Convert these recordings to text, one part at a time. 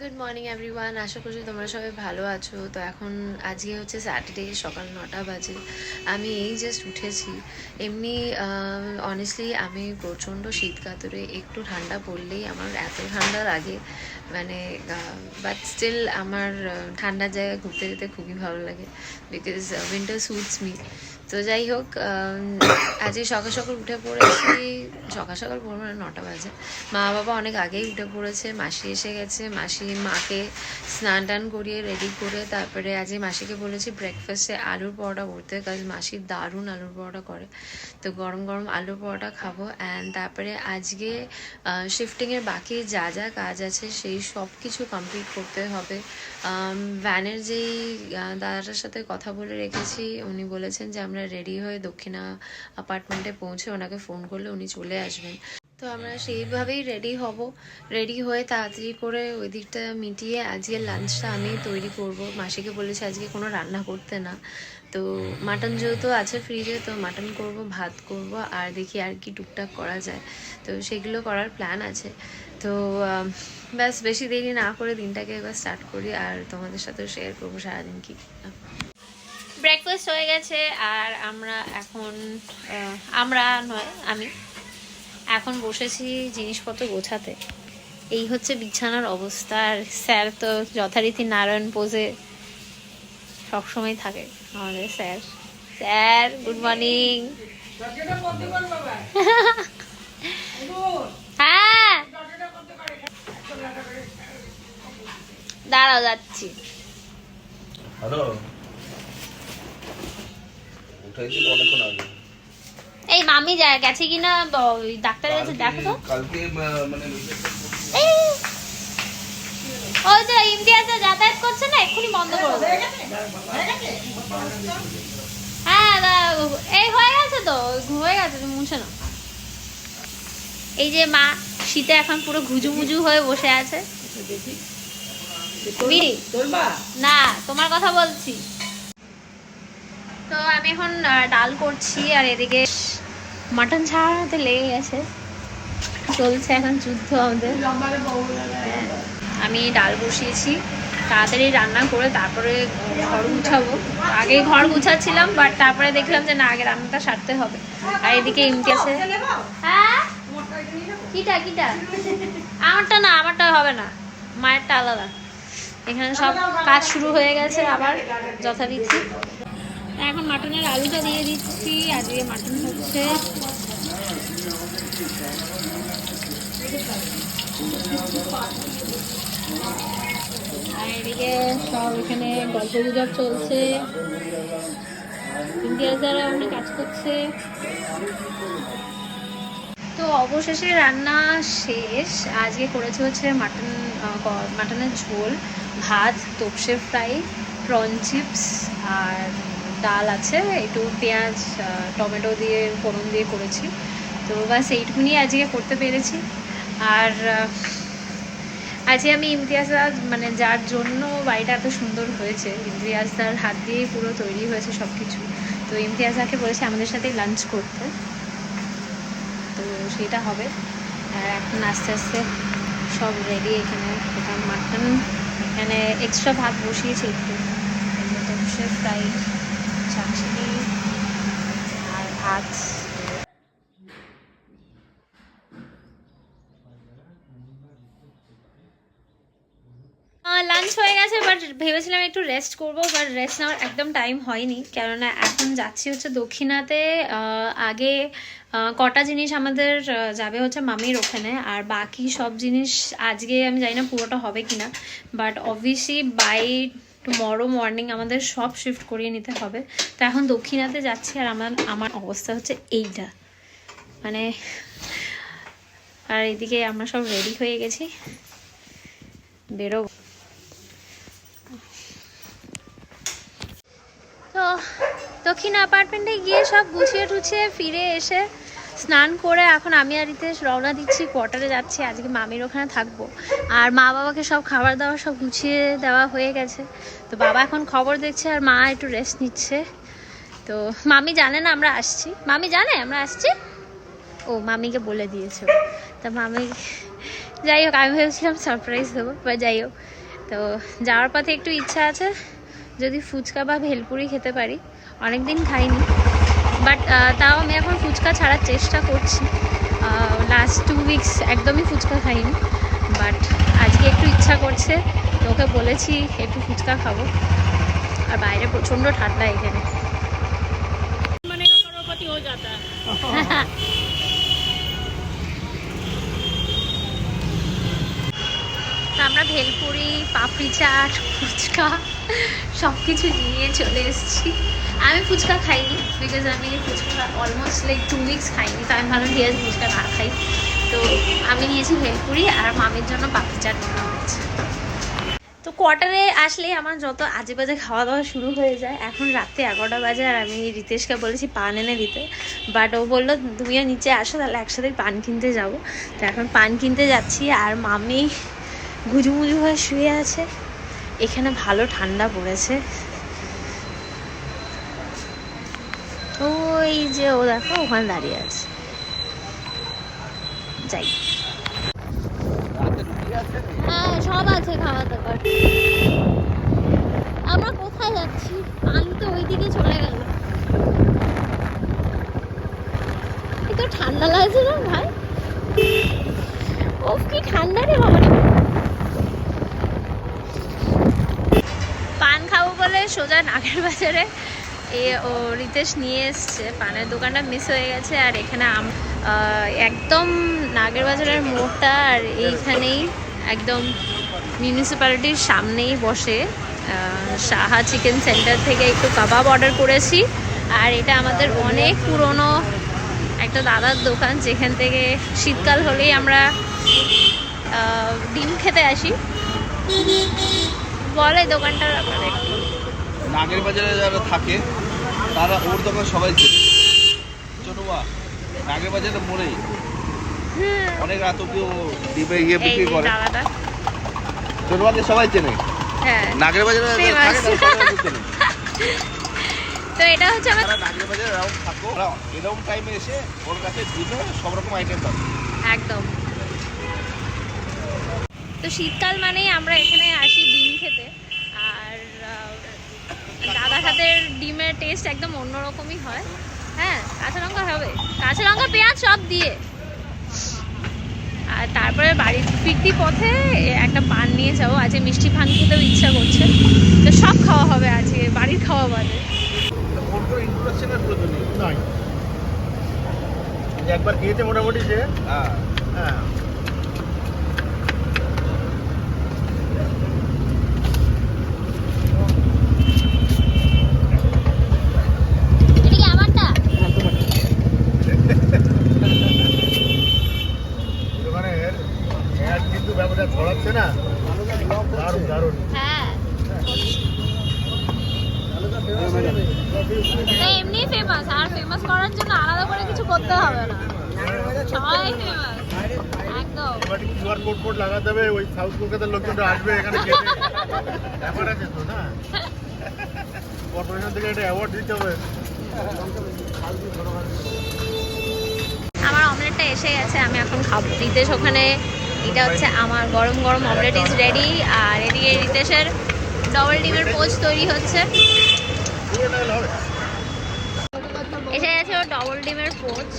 Good morning everyone, আশা করছি তোমরা সবাই ভালো আছো। তো এখন আজকে হচ্ছে স্যাটারডে, সকাল 9টা বাজে। আমি এই জাস্ট উঠেছি। এমনি অনেস্টলি আমি প্রচণ্ড শীত কাতরে, একটু ঠান্ডা পড়লেই আমার এত ঠান্ডা লাগে, মানে বাট স্টিল আমার ঠান্ডার জায়গায় ঘুরতে যেতে খুবই ভালো লাগে, বিকজ উইন্টার স্যুটস মি। তো যাই হোক, আজকে সকাল সকাল উঠে পড়েছি। সকাল সকাল পড়বো না, 9টা বাজে। মা বাবা অনেক আগেই উঠে পড়েছে, মাসি এসে গেছে। মাসি মাকে স্নান টান করিয়ে রেডি করে তারপরে আজকে মাসিকে বলেছি ব্রেকফাস্টে আলুর পরোটা করতে, কারণ মাসি দারুণ আলুর পরোটা করে। তো গরম গরম আলুর পরোটা খাবো। অ্যান্ড তারপরে আজকে শিফটিংয়ের বাকি যা যা কাজ আছে সেই সব কিছু কমপ্লিট করতে হবে। ভ্যানের যেই দাদাটার সাথে কথা বলে রেখেছি, উনি বলেছেন যে আমরা রেডি হয়ে দক্ষিণা অ্যাপার্টমেন্টে পৌঁছে ওনাকে ফোন করলে উনি চলে আসবেন। তো আমরা সেইভাবেই রেডি হব। রেডি হয়ে তাড়াতাড়ি করে ওই দিকটা মিটিয়ে আজকে লাঞ্চটা আমি তৈরি করব। মাসিকে বলেছি আজকে কোনো রান্না করতে না। তো মাটন যেহেতু আছে ফ্রিজে, তো মাটন করব, ভাত করব, আর দেখি আর কি টুকটাক করা যায়। তো সেগুলো করার প্ল্যান আছে। তো ব্যাস বেশি দেরি না করে দিনটাকে এবার স্টার্ট করি, আর তোমাদের সাথেও শেয়ার করবো সারাদিন কি। ব্রেকফাস্ট হয়ে গেছে আর আমরা এখন আমরা নয় আমি এখন বসেছি জিনিসপত্র গোছাতে। এই হচ্ছে বিছানার অবস্থা। আর স্যার তো যথারীতি নারায়ণ পোজে সবসময় থাকে আমাদের স্যার। Sir good morning. হ্যাঁ দাঁড়াও যাচ্ছি। এই মামি গেছে কিনা ডাক্তারের কাছে দেখো তো। কালকে মানে ওই যে ইমতিয়াজে যাতায়াত করছে না, এক্ষুনি বন্ধ করে দেবে। হ্যাঁ এই হয়ে গেছে, তো হয়ে গেছে, তুমি মুছে নাও। এই যে মা শীতে এখন পুরো ঘুজুমুজু হয়ে বসে আছে। না, তোমার কথা বলছি। তো আমি এখন ডাল করছি, আর এদিকে মাটন ছাড়াতে লেগে গেছে, চলছে এখন যুদ্ধ আমাদের। আমি ডাল বসিয়েছি, তাড়াতাড়ি রান্না করে তারপরে ঘর গুছাবো। আগে ঘর গুছাচ্ছিলাম, বাট তারপরে দেখলাম যে না, আগে রান্নাটা সারতে হবে। আর এদিকে ইমতিয়াজে হ্যাঁ কিটা কিটা আমারটা না, আমারটা হবে না, মায়েরটা আলাদা। এখানে সব কাজ শুরু হয়ে গেছে আবার যথারীতি। এখন মাটনের আলুটা দিয়ে দিচ্ছি। আজকে মাটন হচ্ছে। আর এদিকে সব এখানে গল্প গুজব চলছে, ইমতিয়াজরা অনেক কাজ করছে। তো অবশেষে রান্না শেষ। আজকে করেছে হচ্ছে মাটনের ঝোল, ভাত, তোপসে ফ্রাই, প্রন চিপস, আর ডাল আছে, একটু পেঁয়াজ টমেটো দিয়ে ফোড়ন দিয়ে করেছি। তো বাস এইটুকুনি আজকে করতে পেরেছি। আর আজকে আমি ইমতিয়াজদার, মানে যার জন্য বাড়িটা এত সুন্দর হয়েছে, ইমতিয়াজদার হাত দিয়েই পুরো তৈরি হয়েছে সব কিছু। তো ইমতিয়াজদাকে বলেছে আমাদের সাথে লাঞ্চ করতে, তো সেটা হবে। আর এখন আস্তে আস্তে সব রেডি। এখানে এটা মাটন, এখানে এক্সট্রা ভাত বসিয়েছি একটু, সে ফ্রাই, চাটনি আর ভাত। লাঞ্চ হয়ে গেছে, বাট ভেবেছিলাম একটু রেস্ট করবো, বাট রেস্ট নেওয়ার একদম টাইম হয়নি, কেননা এখন যাচ্ছি হচ্ছে দক্ষিণাতে। আগে কটা জিনিস আমাদের যাবে হচ্ছে মামির ওখানে, আর বাকি সব জিনিস আজকে আমি জানি না পুরোটা হবে কিনা, but obviously by tomorrow morning আমাদের সব শিফট করিয়ে নিতে হবে। তো এখন দক্ষিণাতে যাচ্ছি, আর আমার অবস্থা হচ্ছে এইটা, মানে। আর এদিকে আমরা সব রেডি হয়ে গেছি, বেরোবো। তো দক্ষিণ অ্যাপার্টমেন্টে গিয়ে সব গুছিয়ে টুছিয়ে ফিরে এসে স্নান করে এখন আমি আর রিতেশ রওনা দিচ্ছি, কোয়ার্টারে যাচ্ছি। আজকে মামির ওখানে থাকবো। আর মা বাবাকে সব খাবার দাবার সব গুছিয়ে দেওয়া হয়ে গেছে। তো বাবা এখন খবর দেখছে, আর মা একটু রেস্ট নিচ্ছে। তো মামি জানে না আমরা আসছি? মামি জানে আমরা আসছি? ও মামিকে বলে দিয়েছে। তা মামি যাই হোক, আমি ভেবেছিলাম সারপ্রাইজ দেবো, বা যাই হোক। তো যাওয়ার পথে একটু ইচ্ছা আছে যদি ফুচকা বা ভেলপুরি খেতে পারি, অনেকদিন খাইনি। বাট তাও আমি এখন ফুচকা ছাড়ার চেষ্টা করছি। লাস্ট 2 উইকস একদমই ফুচকা খাইনি, বাট আজকে একটু ইচ্ছা করছে। তো ওকে বলেছি একটু ফুচকা খাবো। আর বাইরে প্রচণ্ড ঠান্ডা এখানে। আমরা ভেলপুরি, পাপড়ি চাট, ফুচকা সব কিছু নিয়ে চলে এসেছি। আমি ফুচকা খাইনি, বিকজ আমি ফুচকা অলমোস্ট লাইক 2 উইকস খাইনি। তো আমি ভালো ঠিক আছে ফুচকা না খাই। তো আমি নিয়েছি ভেলপুরি, আর মামির জন্য পাপড়ি চাট নেওয়া হয়েছে। তো কোয়ার্টারে আসলে আমার যত আজে বাজে খাওয়া দাওয়া শুরু হয়ে যায়। এখন রাত্রে 11টা বাজে, আর আমি রিতেশকে বলেছি পান এনে দিতে, বাট ও বললো তুমিও নিচে আসো, তাহলে একসাথে পান কিনতে যাবো। তো এখন পান কিনতে যাচ্ছি, আর মামি গুজুমুজু হয়ে শুয়ে আছে। এখানে ভালো ঠান্ডা পড়েছে। ওই যে ও দেখো ওখানে দাঁড়িয়ে আছে। যাই, হ্যাঁ সব আছে খাওয়া দাওয়ার। আমরা কোথায় যাচ্ছি? পান তো ওইদিকে চলে গেল। এত ঠান্ডা লাগছে না ভাই, ও কি ঠান্ডা রে বাবা। পান খাবো বলে সোজা নাগের বাজারে ও রিতেশ নিয়ে এসছে। পানের দোকানটা মিস হয়ে গেছে। আর এখানে একদম নাগের বাজারের মোড়টা, আর এইখানেই একদম মিউনিসিপ্যালিটির সামনেই বসে সাহা চিকেন সেন্টার থেকে একটু কাবাব অর্ডার করেছি। আর এটা আমাদের অনেক পুরনো একটা দাদার দোকান, যেখান থেকে শীতকাল হলেই আমরা ডিম খেতে আসি। বলে দোকানটার ব্যাপারে। নাগের বাজারে যারা থাকে তারা ওর দোকান সবাই চেনে। চনুয়া নাগের বাজারে মোড়েই অনেক রাত অব্দি ও ডিমে গিয়ে বিক্রি করে। চনুয়াকে সবাই চেনে। হ্যাঁ, নাগের বাজারে থাকে না সবাই চেনে। তো এটা হচ্ছে আমার নাগের বাজারে এরকম থাকো, এরকম টাইমে এসে ওর কাছে ডিমে সব রকম আইটেম পাবে একদম। তো শীতকাল মানেই আমরা এখানে আসি ডিম খেতে। আর দাদার হাতের ডিমের টেস্ট একদম অন্যরকমই হয়। হ্যাঁ, কাঁচা লঙ্কা হবে, কাঁচা লঙ্কা পেঁয়াজ সব দিয়ে। আর তারপরে বাড়ির ফিরতি পথে একটা পান নিয়ে যাবো। আজকে মিষ্টি পান খেতেও ইচ্ছা করছে। তো সব খাওয়া হবে আজকে, বাড়ির খাওয়া বাদে। একবার খেয়েছে মোটামুটি যে হ্যাঁ হ্যাঁ। ব্যবসা ছড়াচ্ছে না, দারুণ দারুণ। হ্যাঁ, এমনি ফেমাস, আর ফেমাস করার জন্য আলাদা করে কিছু করতে হবে না, সবাই ফেমাস একদম। এবার কিউআর কোড লাগাতে হবে, ওই সাউথ কলকাতার লোকজনরা আসবে এখানে খেতে। ব্যাপার আছে তো না, কর্পোরেশন থেকে একটা অ্যাওয়ার্ড দিতে হবে। আমার অমলেটটা এসে গেছে, আমি এখন খাবো। রিতেশ ওখানে, এটা হচ্ছে আমার গরম গরম অমলেট ইজ রেডি। আর এদিকে রিতেশের ডবল ডিমের পোচ তৈরি হচ্ছে। এসে গেছে ওর ডবল ডিমের পোচ।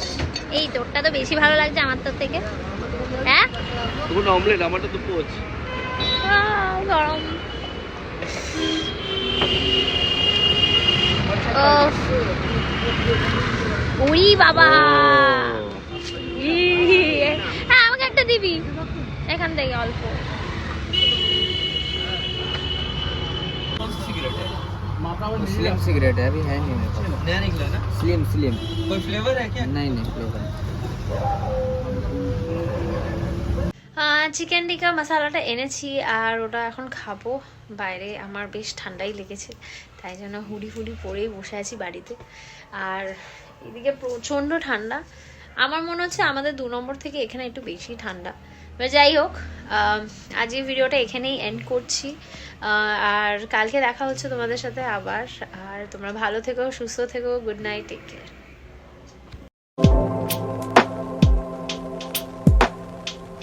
এই তোরটা তো বেশি ভালো লাগছে আমার তোর থেকে। হ্যাঁ, তোমার অমলেট, আমারটা তো পোচ। গরম। ওই বাবা, হ্যাঁ আমাকে একটা দিবি এখান থেকে অল্প। स्लिम सिगरेट है, अभी है नहीं मेरे पास। नया निकला ना? Slim slim. कोई फ्लेवर है क्या? नहीं नहीं फ्लेवर। চিকেন টিক্কা মশলাটা এনেছি, আর ওটা এখন খাবো। বাইরে আমার বেশ ঠান্ডাই লেগেছে, তাই জন্য হুডি ফুডি পরেই বসে আছি বাড়িতে। আর এদিকে প্রচণ্ড ঠান্ডা। আমার মনে হচ্ছে আমাদের 2 নম্বর থেকে এখানে একটু বেশি ঠান্ডা। যাই হোক, আজকে ভিডিওটা এখানেই এন্ড করছি। আর কালকে দেখা হচ্ছে তোমাদের সাথে আবার। আর তোমরা ভালো থেকো, সুস্থ থেকো। Good night, take care.